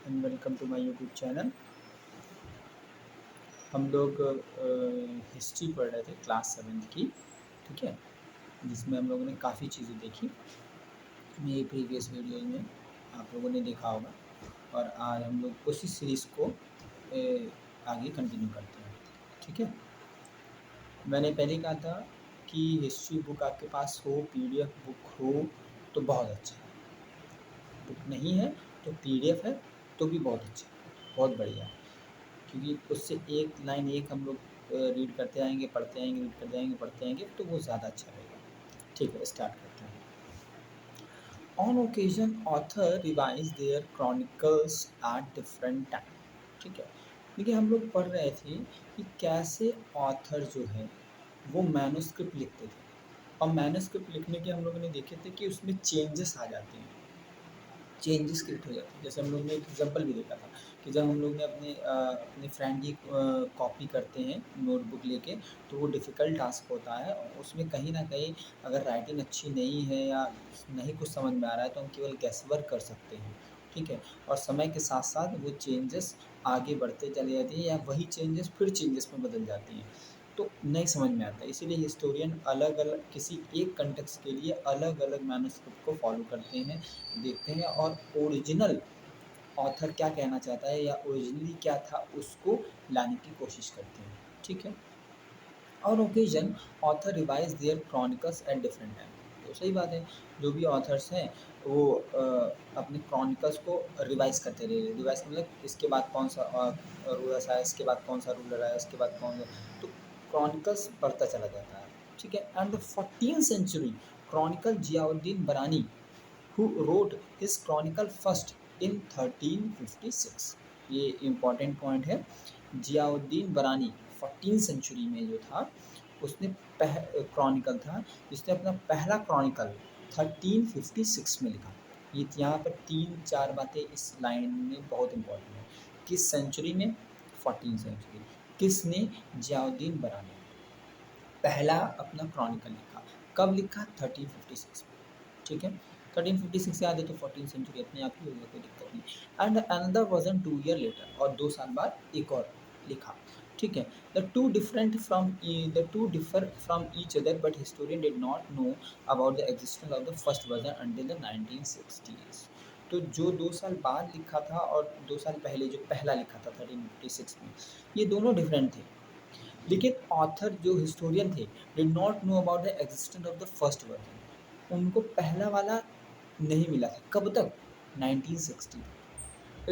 And welcome to my YouTube channel. हम लोग history पढ़ रहे थे क्लास 7th की, ठीक है, जिसमें हम लोगों ने काफ़ी चीज़ें देखी। मेरी प्रीवियस वीडियोज़ में आप लोगों ने देखा होगा और आज हम लोग उसी सीरीज़ को आगे कंटिन्यू करते हैं, ठीक है। मैंने पहले कहा था कि हिस्ट्री बुक आपके पास हो, पीडीएफ बुक हो तो बहुत अच्छा है। बुक नहीं है तो पीडीएफ है तो भी बहुत अच्छा है, बहुत बढ़िया है, क्योंकि उससे एक लाइन एक हम लोग रीड करते आएंगे, पढ़ते आएंगे, रीड करते आएंगे, पढ़ते आएंगे, तो वो ज़्यादा अच्छा रहेगा। ठीक है, स्टार्ट करते हैं। On occasion author revise their chronicles at different time. ठीक है, देखिए हम लोग पढ़ रहे थे कि कैसे ऑथर जो है वो मैन्युस्क्रिप्ट लिखते थे, और मैन्युस्क्रिप्ट लिखने के हम लोगों ने देखे थे कि उसमें चेंजेस आ जाते हैं, चेंजेस क्रिएट हो जाते हैं। जैसे हम लोग ने एक एग्जांपल भी देखा था कि जब हम लोग ने अपने फ्रेंड की कॉपी करते हैं नोटबुक लेके, तो वो डिफ़िकल्ट टास्क होता है, और उसमें कहीं न कहीं अगर राइटिंग अच्छी नहीं है या नहीं कुछ समझ में आ रहा है, तो हम केवल गेस वर्क कर सकते हैं, ठीक है? और समय के साथ-साथ वो चेंजेस आगे बढ़ते चले जाते हैं, या वही चेंजेस फिर चेंजेस में बदल जाती हैं, तो नहीं समझ में आता है। इसीलिए हिस्टोरियन अलग-अलग किसी एक कॉन्टेक्स्ट के लिए अलग-अलग मैन्युस्क्रिप्ट को फ़ॉलो करते हैं, देखते हैं, और ओरिजिनल ऑथर क्या कहना चाहता है या ओरिजिनली क्या था उसको लाने की कोशिश करते हैं, ठीक है। और occasion author revise their chronicles at different time. तो सही बात है, जो भी ऑथर्स हैं वो अपने क्रॉनिकल्स को रिवाइज करते रहे। रिवाइज मतलब इसके बाद कौन सा रूलर्स आया, इसके बाद कौन सा रूलर आया, इसके बाद कौन सा, तो क्रॉनिकल्स बढ़ता चला जाता है, ठीक है। And the 14th century chronicle Ziauddin Barani who wrote his chronicle first in 1356। ये इम्पॉर्टेंट पॉइंट है। जियाउद्दीन बरानी 14th सेंचुरी में जो था, उसने क्रॉनिकल था, जिसने अपना पहला क्रॉनिकल 1356 में लिखा। ये यहाँ पर 3-4 बातें इस लाइन में बहुत इम्पोर्टेंट है। किस सेंचुरी में? 14th century. किसने? जियाउद्दीन बरानी पहला अपना क्रॉनिकल लिखा। कब लिखा? 1356 में, ठीक है। 1356 याद है तो 14th सेंचुरी अपने आप ही हो गया, कोई दिक्कत नहीं। And another version 2 year later, और 2 साल बाद एक और लिखा, ठीक है। The two differ from each other, but historian did not know about the existence of the first version until the 1960s। तो जो 2 साल बाद लिखा था और 2 साल पहले जो पहला लिखा था 1356 में, ये दोनों डिफरेंट थे। लेकिन ऑथर जो हिस्टोरियन थे did not know about the existence of the first version. उनको पहला वाला नहीं मिला था। कब तक? 1960 तक।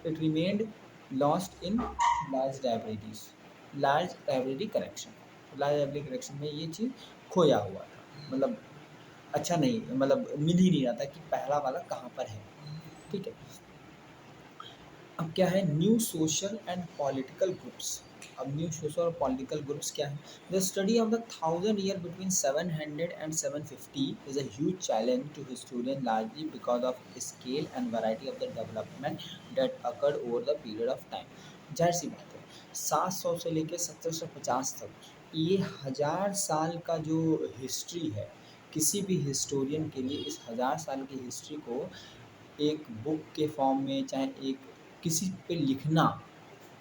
It remained lost in large libraries, large library collection. Large library collection में ये चीज़ खोया हुआ था, मतलब अच्छा नहीं, मतलब मिल ही नहीं रहा था कि पहला वाला कहाँ पर है, ठीक है। अब क्या है? New social and political groups. अब न्यू सोशल और पॉलिटिकल ग्रुप्स क्या है? The study of the 1000 year between 700 and 750 is a huge challenge to historian, largely because of scale and variety of the development that occurred over the period of time. जाहिर सी बात है, 700 से लेकर 1750 तक, ये 1000 साल का जो हिस्ट्री है, किसी भी हिस्टोरियन के लिए इस 1000 साल की हिस्ट्री को एक बुक के फॉर्म में, चाहे एक किसी पे लिखना,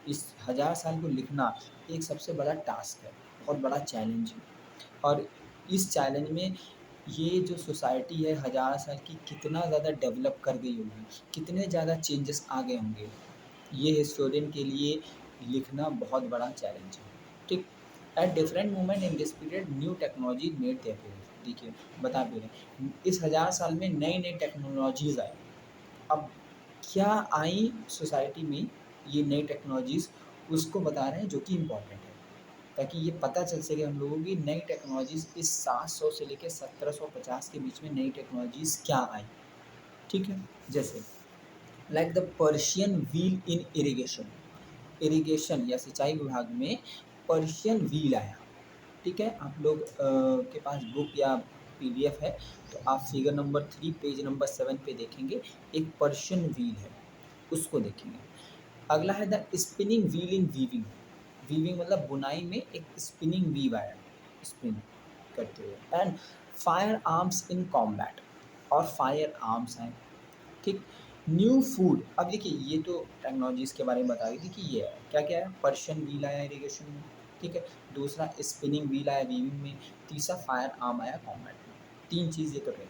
इस 1000 साल को लिखना एक सबसे बड़ा टास्क है, बहुत बड़ा चैलेंज है। और इस चैलेंज में ये जो सोसाइटी है 1000 साल की, कितना ज़्यादा डेवलप कर गई होगी, कितने ज़्यादा चेंजेस आ गए होंगे, ये हिस्टोरियन के लिए लिखना बहुत बड़ा चैलेंज है, ठीक। At different moment in this period new technology made their appearance. देखिए, बता भी रहे इस 1000 साल में नई नई टेक्नोलॉजीज़ आई। अब क्या आई सोसाइटी में ये नई टेक्नोलॉजीज़, उसको बता रहे हैं, जो कि इम्पोर्टेंट है, ताकि ये पता चल सके हम लोगों की नई टेक्नोलॉजीज़ इस 700 से लेकर 1750 के बीच में नई टेक्नोलॉजीज़ क्या आई, ठीक है। जैसे like the Persian wheel in irrigation. Irrigation या सिंचाई विभाग में पर्शियन व्हील आया, ठीक है। आप लोग के पास बुक या पीडीएफ है तो आप फिगर नंबर 3 पेज नंबर 7 पे देखेंगे, एक पर्शियन व्हील है, उसको देखेंगे। अगला है the spinning wheel in weaving. Weaving मतलब बुनाई में एक स्पिनिंग व्हील आया, स्पिन करते हुए। And fire arms in combat, और फायर आर्म्स आए, ठीक। न्यू फूड, अब देखिए ये तो टेक्नोलॉजीज़ के बारे में बता दी थी कि ये है, क्या-क्या है, पर्शियन व्हील आया इरिगेशन में, ठीक है? दूसरा स्पिनिंग व्हील आया वीविंग में, तीसरा फायर आर्म आया कॉम्बैट में। 3 चीज़ ये तो रह गई।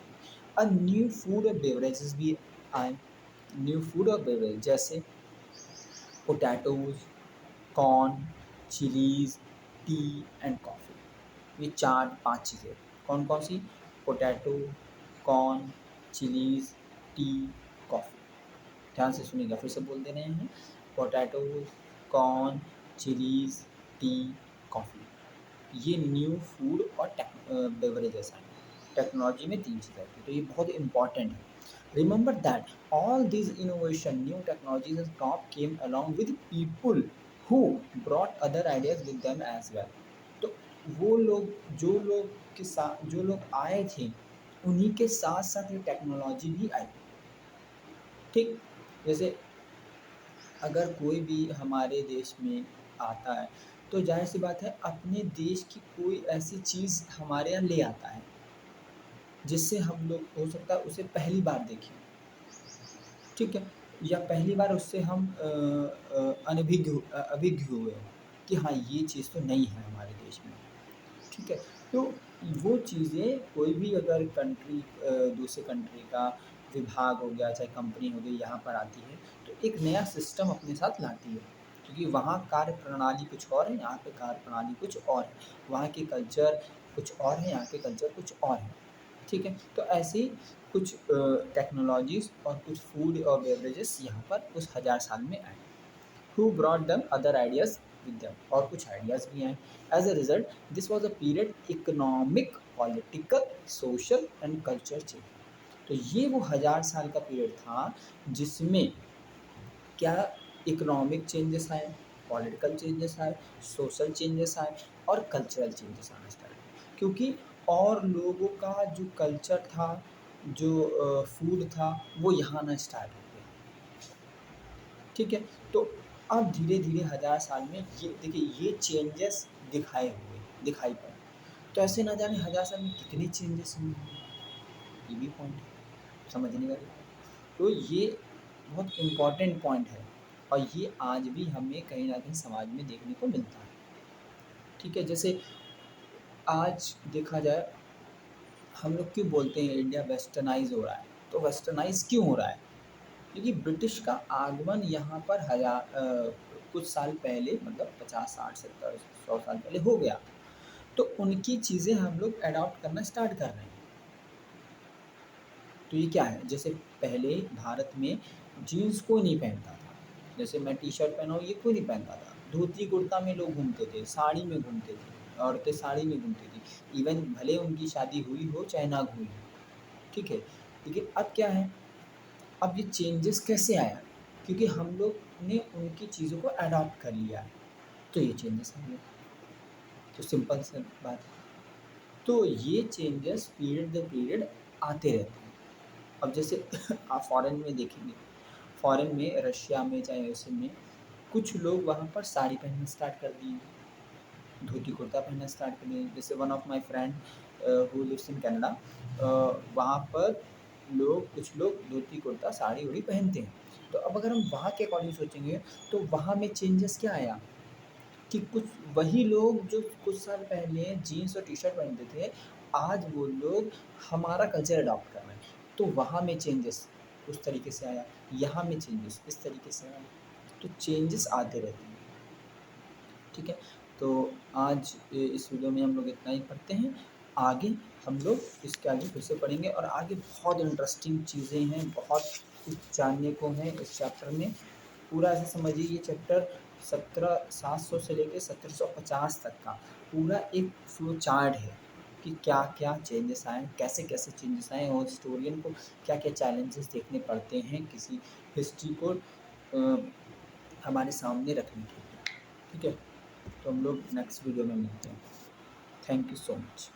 अब न्यू फूड और बेवरेजेज़ भी आए, न्यू फूड और बेवरेज जैसे potatoes, corn, chillies, tea and coffee. ये 4-5 चीज़ें कौन-कौन सी? Potato, corn, chillies, tea, coffee. ध्यान से सुनिएगा, फिर से बोल दे रहे हैं। Potatoes, corn, chillies, tea, coffee. ये न्यू फूड और बेवरेजेस हैं। टेक्नोलॉजी में 3 चीज़ें आती हैं, तो ये बहुत इम्पोर्टेंट है। Remember that all these innovation, new technologies and top came along with people who brought other ideas with them as well. तो वो लोग, जो लोग आए थे, उन्हीं के साथ-साथ ये टेक्नोलॉजी भी आई। ठीक? जैसे अगर कोई भी हमारे देश में आता है, तो ज़ाहिर-सी बात है अपने देश की कोई ऐसी चीज़ हमारे यहाँ ले आता है, जिससे हम लोग हो सकता है उसे पहली बार देखें, ठीक है? या पहली बार उससे हम अभिज्ञ हुए हों कि हाँ, ये चीज़ तो नई है हमारे देश में, ठीक है? तो वो चीज़ें कोई भी अगर दूसरे कंट्री का विभाग हो गया, चाहे कंपनी हो गई, यहाँ पर आती है, तो एक नया सिस्टम अपने साथ लाती है। क्योंकि वहाँ कार्य प्रणाली कुछ और है, यहाँ पे कार्य प्रणाली कुछ और है। वहाँ के कल्चर कुछ और है, यहाँ के कल्चर कुछ और है, ठीक है? तो ऐसे ही कुछ टेक्नोलॉजीज़ और कुछ फूड और बेवरेजेस यहाँ पर उस 1000 साल में आए। Who brought them other ideas with them, और कुछ आइडियाज़ भी आए। As a result, this was a period economic, political, social and culture change। तो ये वो 1000 साल का पीरियड था जिसमें क्या इकोनॉमिक चेंजेस आए, पॉलिटिकल चेंजेस आए, सोशल चेंजेस आए और कल्चरल चेंजेस आना स्टार्ट हुए। क्योंकि और लोगों का जो कल्चर था, जो फूड था, वो यहाँ आना स्टार्ट हो गया। ठीक है? तो अब धीरे-धीरे 1000 साल में ये देखिए ये चेंजेस दिखाई पड़े। तो ऐसे ना जाने 1000 साल में कितने चेंजेस हुए होंगे, ये भी पॉइंट है, समझने वाली बात। तो ये बहुत इम्पोर्टेंट पॉइंट है और ये आज भी हमें कहीं न कहीं समाज में देखने को मिलता है। ठीक है? जैसे आज देखा जाए, हम लोग क्यों बोलते हैं इंडिया वेस्टर्नाइज़ हो रहा है, तो वेस्टर्नाइज़ क्यों हो रहा है? क्योंकि ब्रिटिश का आगमन यहाँ पर कुछ साल पहले, मतलब 50, 60, 70, 100 साल पहले हो गया। तो उनकी चीज़ें हम लोग एडॉप्ट करना स्टार्ट कर रहे हैं। तो ये क्या है? जैसे पहले भारत में जीन्स कोई नहीं पहनता था। जैसे मैं टी-शर्ट पहना हूँ, ये कोई नहीं पहनता था। धोती-कुर्ता में लोग घूमते थे, साड़ी में घूमते थे, औरतें साड़ी में घूमती थी। इवन भले उनकी शादी हुई हो चाहे ना हुई हो, ठीक है? लेकिन अब क्या है? अब ये चेंजेस कैसे आया? क्योंकि हम लोग ने उनकी चीज़ों को एडॉप्ट कर लिया है, तो ये चेंजेस आ गए। तो सिंपल सा बात है। तो ये चेंजेस पीरियड दर पीरियड आते रहते हैं। अब जैसे आप फ़ॉरेन में देखेंगे, फ़ॉरेन में, रशिया में, चाहे यूएसए में, कुछ लोग वहाँ पर साड़ी पहनना स्टार्ट कर दिए, धोती-कुर्ता पहनना स्टार्ट कर दिए। जैसे one of my friend who lives in Canada, वहाँ पर कुछ लोग धोती-कुर्ता, साड़ी-वाड़ी पहनते हैं। तो अब अगर हम वहाँ के अकॉर्डिंग सोचेंगे, तो वहाँ में चेंजेस क्या आया कि कुछ वही लोग जो कुछ साल पहले जीन्स और टी-शर्ट पहनते थे, आज वो लोग हमारा कल्चर अडॉप्ट कर रहे हैं। तो वहाँ में चेंजेस उस तरीके से आया, यहाँ में चेंजेस इस तरीके से आया। तो चेंजेस आते रहते हैं, ठीक है? तो आज इस वीडियो में हम लोग इतना ही पढ़ते हैं। आगे हम लोग इसके आगे फिर से पढ़ेंगे और आगे बहुत इंटरेस्टिंग चीज़ें हैं, बहुत कुछ जानने को है इस चैप्टर में। पूरा ऐसे समझिए, ये चैप्टर 700 से लेके 1750 तक का पूरा एक फ्लो चार्ट है कि क्या-क्या चेंजेस आए, कैसे-कैसे चेंजेस आए और हिस्टोरियन को क्या-क्या चैलेंजेस देखने पड़ते हैं किसी हिस्ट्री को हमारे सामने रखने के लिए। ठीक है? तो हम लोग नेक्स्ट वीडियो में मिलते हैं। Thank you so much.